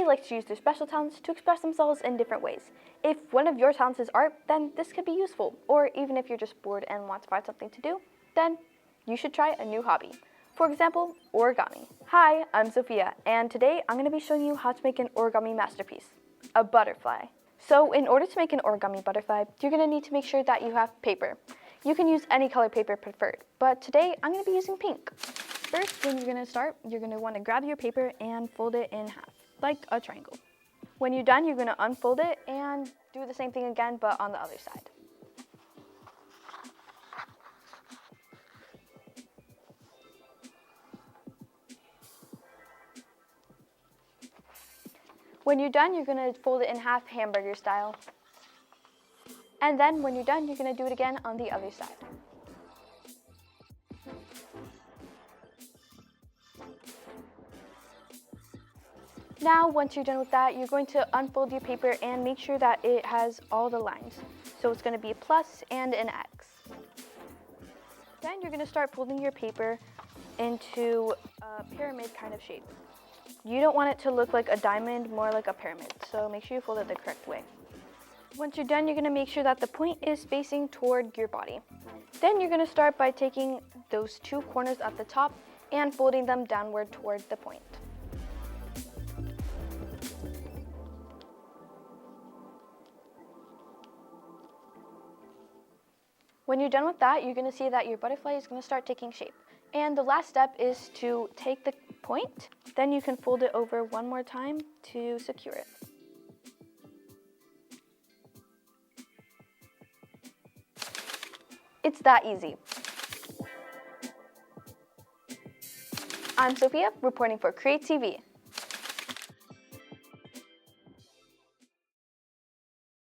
likes to use their special talents to express themselves in different ways. If one of your talents is art, then this could be useful. Or even if you're just bored and want to find something to do, then you should try a new hobby. For example, origami. Hi, I'm Sophia, and today I'm going to be showing you how to make an origami masterpiece, a butterfly. So in order to make an origami butterfly, you're going to need to make sure that you have paper. You can use any color paper preferred, but today I'm going to be using pink. First, when you're going to start, you're going to want to grab your paper and fold it in half, like a triangle. When you're done, you're going to unfold it and do the same thing again, but on the other side. When you're done, you're going to fold it in half hamburger style. And then when you're done, you're going to do it again on the other side. Now, once you're done with that, you're going to unfold your paper and make sure that it has all the lines. So it's going to be a plus and an X. Then you're going to start folding your paper into a pyramid kind of shape. You don't want it to look like a diamond, more like a pyramid, so make sure you fold it the correct way. Once you're done, you're going to make sure that the point is facing toward your body. Then you're going to start by taking those two corners at the top and folding them downward toward the point. When you're done with that, you're going to see that your butterfly is going to start taking shape. And the last step is to take the point, then you can fold it over one more time to secure it. It's that easy. I'm Sophia, reporting for Create TV.